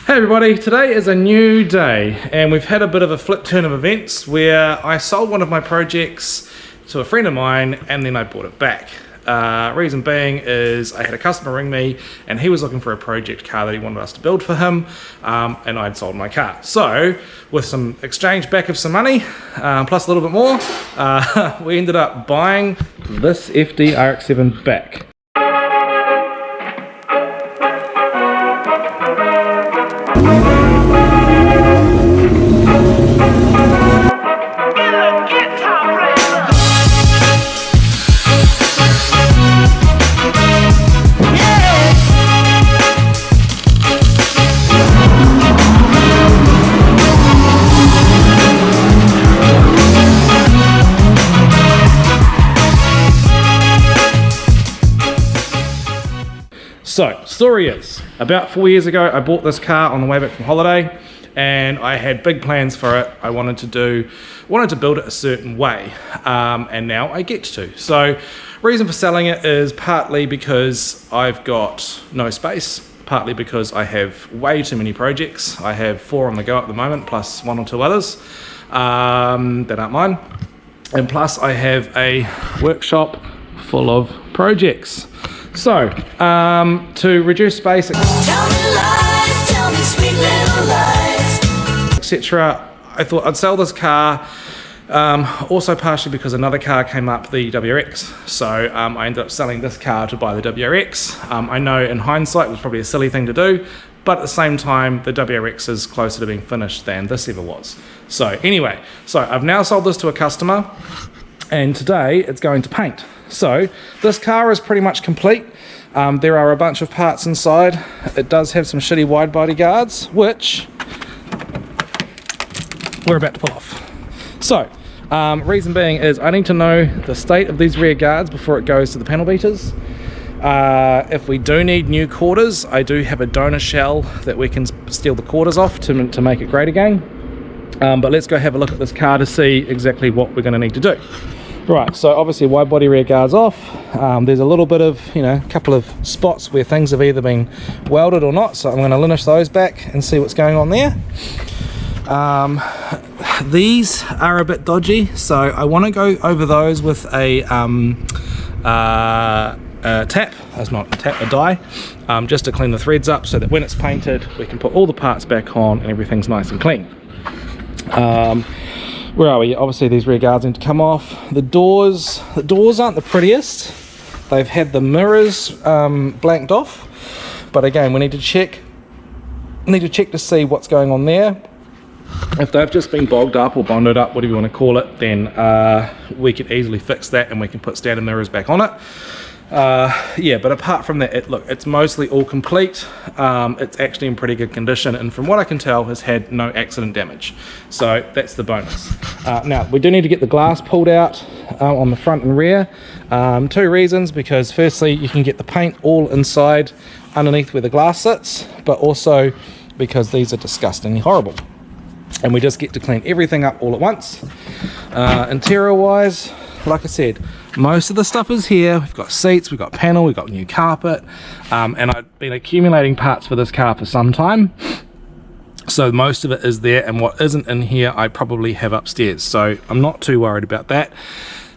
Hey everybody, today is a new day and we've had a bit of a flip turn of events where I sold one of my projects to a friend of mine and then I bought it back. Reason being is I had a customer ring me and he was looking for a project car that he wanted us to build for him, and I'd sold my car. So with some exchange back of some money, plus a little bit more, we ended up buying this FD RX7 back. So, story is, about 4 years ago I bought this car on the way back from holiday and I had big plans for it. I wanted to build it a certain way, and now I get to. So, reason for selling it is partly because I've got no space, partly because I have way too many projects. I have 4 on the go at the moment, plus 1 or 2 others that aren't mine. And plus I have a workshop full of projects. So, to reduce space, etc., I thought I'd sell this car, also partially because another car came up, the WRX. So I ended up selling this car to buy the WRX. I know in hindsight it was probably a silly thing to do, but at the same time the WRX is closer to being finished than this ever was. So anyway, I've now sold this to a customer and today it's going to paint. So this car is pretty much complete. There are a bunch of parts inside. It does have some shitty wide body guards, which we're about to pull off. So reason being is I need to know the state of these rear guards before it goes to the panel beaters. If we do need new quarters, I do have a donor shell that we can steal the quarters off to make it great again. But let's go have a look at this car to see exactly what we're going to need to do. Right, so obviously wide body rear guards off. There's a little bit of, a couple of spots where things have either been welded or not, so I'm going to linish those back and see what's going on there. These are a bit dodgy, so I want to go over those with a tap, that's not a tap, a die, just to clean the threads up so that when it's painted we can put all the parts back on and everything's nice and clean. Where are we? Obviously these rear guards need to come off. The doors aren't the prettiest. They've had the mirrors blanked off, but again we need to check to see what's going on there. If they've just been bogged up or bonded up, whatever you want to call it, then we could easily fix that and we can put standard mirrors back on it. Yeah, but apart from that, it's mostly all complete. It's actually in pretty good condition, and from what I can tell has had no accident damage, so that's the bonus. Now we do need to get the glass pulled out on the front and rear. 2 reasons, because firstly you can get the paint all inside underneath where the glass sits, but also because these are disgustingly horrible and we just get to clean everything up all at once. Interior wise, like I said, most of the stuff is here. We've got seats, we've got panel, we've got new carpet, and I've been accumulating parts for this car for some time, so most of it is there, and what isn't in here I probably have upstairs, so I'm not too worried about that.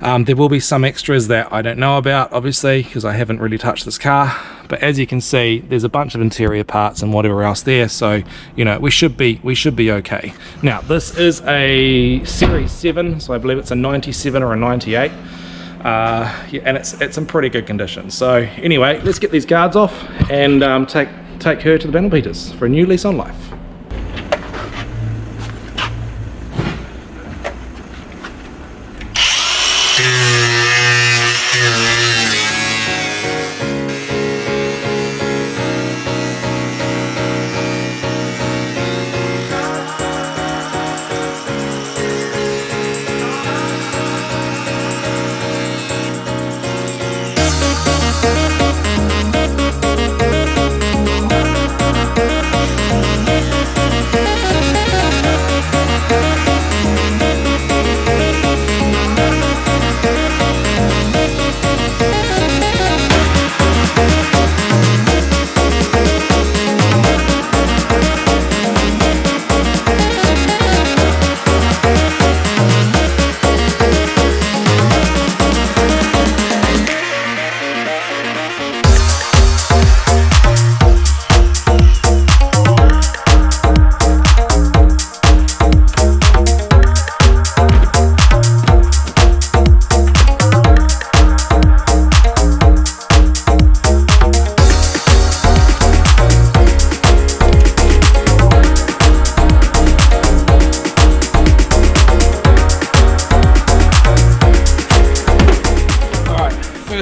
There will be some extras that I don't know about, obviously, because I haven't really touched this car, but as you can see there's a bunch of interior parts and whatever else there, so we should be okay. Now this is a Series 7, so I believe it's a 97 or a 98. Yeah, and it's in pretty good condition. So anyway, let's get these guards off and take her to the panel beaters for a new lease on life.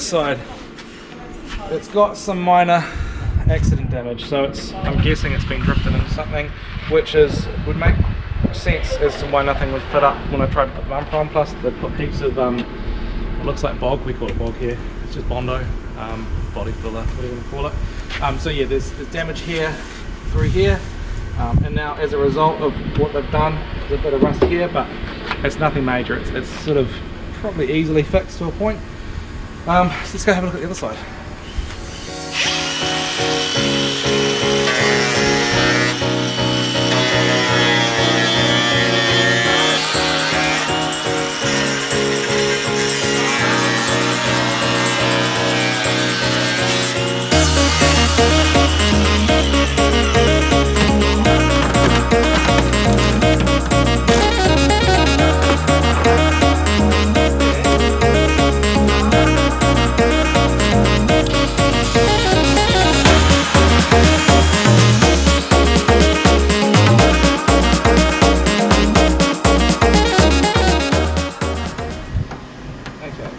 this side. It's got some minor accident damage, so I'm guessing it's been drifted into something, which would make sense as to why nothing would fit up when I tried to put the bumper on. Plus they put heaps of it looks like bog, we call it bog here, it's just Bondo, body filler, whatever you want to call it. So yeah, there's damage here, through here, and now as a result of what they've done, there's a bit of rust here, but it's nothing major. It's sort of probably easily fixed to a point. So let's go have a look at the other side.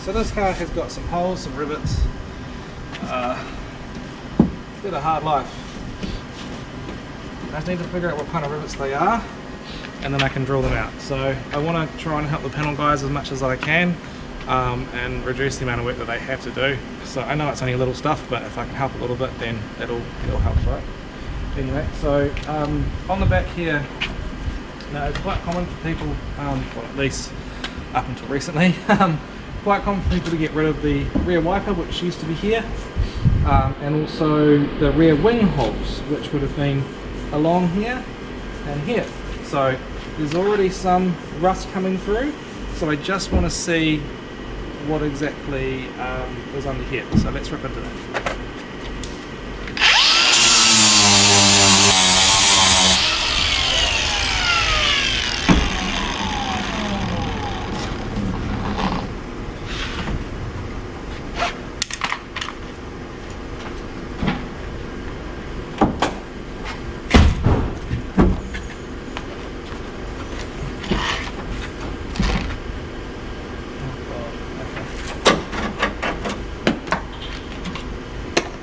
So this car has got some holes, some rivets. It's been a hard life. I just need to figure out what kind of rivets they are, and then I can drill them out. So I want to try and help the panel guys as much as I can, and reduce the amount of work that they have to do. So I know it's only little stuff, but if I can help a little bit, then it'll help, right? Anyway, so on the back here, now it's quite common for people, well at least up until recently, quite common for people to get rid of the rear wiper, which used to be here, and also the rear wing holes, which would have been along here and here. So there's already some rust coming through, so I just want to see what exactly is under here. So let's rip into that.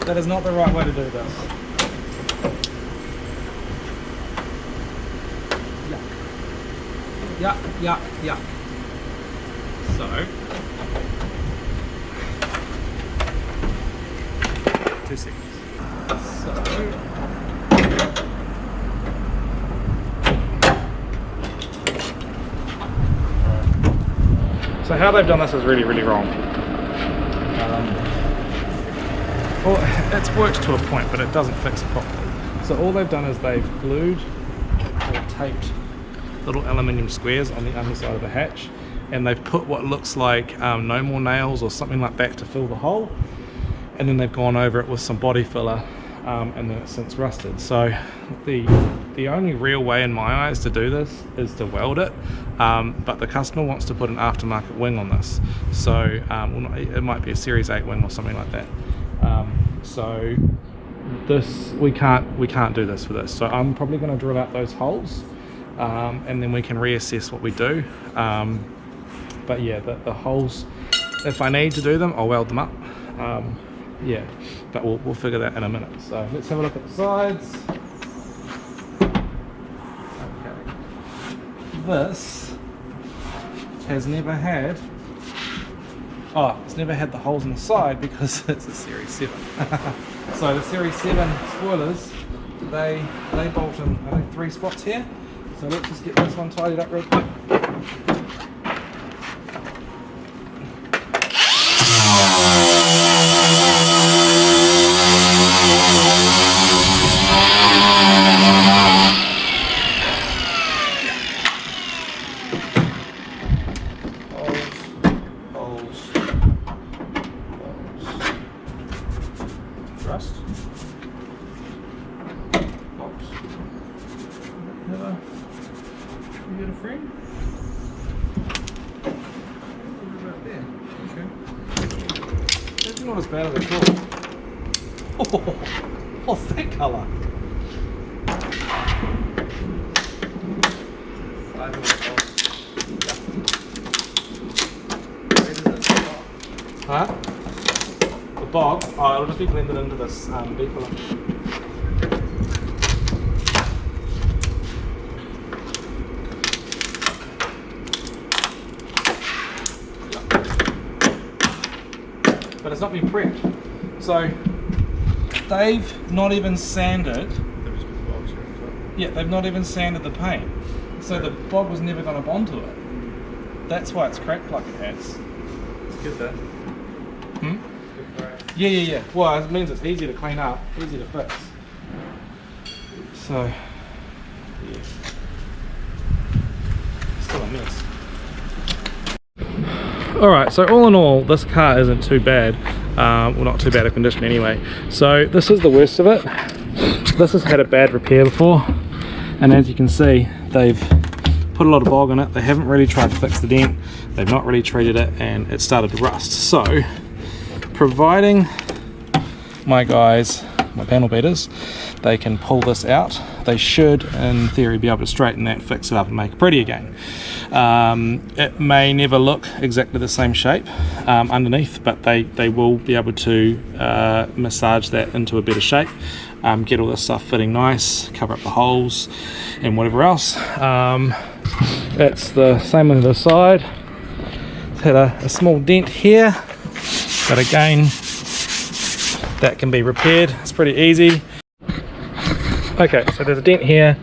That is not the right way to do this. Yuck. Yuck, yuck, yuck. So, 2 seconds. So how they've done this is really, really wrong. Well, it's worked to a point, but it doesn't fix it properly. So all they've done is they've glued or taped little aluminium squares on the underside of the hatch, and they've put what looks like no more nails or something like that to fill the hole, and then they've gone over it with some body filler, and then it's since rusted. So the only real way in my eyes to do this is to weld it, but the customer wants to put an aftermarket wing on this, so it might be a Series 8 wing or something like that. So this we can't do this for this. So I'm probably going to drill out those holes, and then we can reassess what we do. But yeah, the holes, if I need to do them, I'll weld them up. Yeah, but we'll figure that in a minute. So let's have a look at the sides. Okay, this has never had. Oh, it's never had the holes on the side because it's a Series 7. So the Series 7 spoilers, they bolt in, I think, 3 spots here. So let's just get this one tidied up real quick. Rust. Box. You get a frame? Right there. Okay. That's not as bad as I thought. Oh, what's that colour? Huh? bog. Oh, it'll just be blended into this beef fillet. But it's not been prepped. So they've not even sanded. Yeah, they've not even sanded the paint. So the bog was never going to bond to it. That's why it's cracked like it has. It's good though. Hmm? Yeah. Well, it means it's easy to clean up, easy to fix. So, yeah. Still a mess. Alright, so all in all, this car isn't too bad. Well, not too bad a condition anyway. So this is the worst of it. This has had a bad repair before, and as you can see, they've put a lot of bog in it. They haven't really tried to fix the dent. They've not really treated it, and it started to rust. So, providing my guys, my panel beaters, they can pull this out, they should in theory be able to straighten that, fix it up and make it pretty again. It may never look exactly the same shape underneath, but they will be able to massage that into a better shape, get all this stuff fitting nice, cover up the holes and whatever else. It's the same on the side. It's had a small dent here, but again, that can be repaired. It's pretty easy. Okay, so there's a dent here,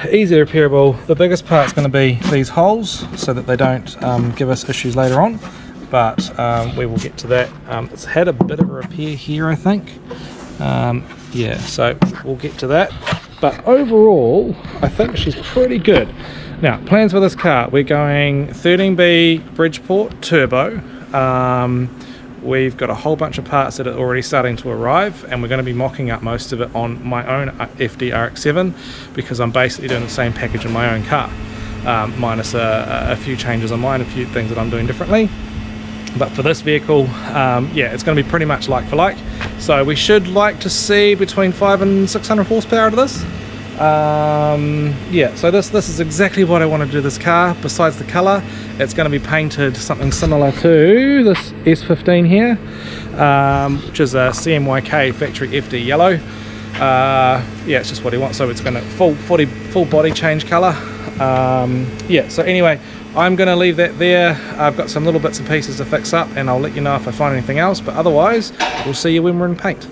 easy repairable. The biggest part's going to be these holes so that they don't give us issues later on, but we will get to that. It's had a bit of a repair here, I think. Yeah, so we'll get to that, but overall I think she's pretty good. Now, plans for this car, we're going 13B Bridgeport turbo. We've got a whole bunch of parts that are already starting to arrive, and we're going to be mocking up most of it on my own FD RX7 because I'm basically doing the same package in my own car, minus a few changes on mine, a few things that I'm doing differently. But for this vehicle, yeah, it's going to be pretty much like for like. So we should like to see between 500 and 600 horsepower out of this. Yeah, so this is exactly what I want to do this car. Besides the color, it's going to be painted something similar to this S15 here, which is a CMYK factory FD yellow. Yeah, it's just what he wants, so it's going to full body change color. Yeah, so anyway, I'm going to leave that there. I've got some little bits and pieces to fix up, and I'll let you know if I find anything else, but otherwise we'll see you when we're in paint.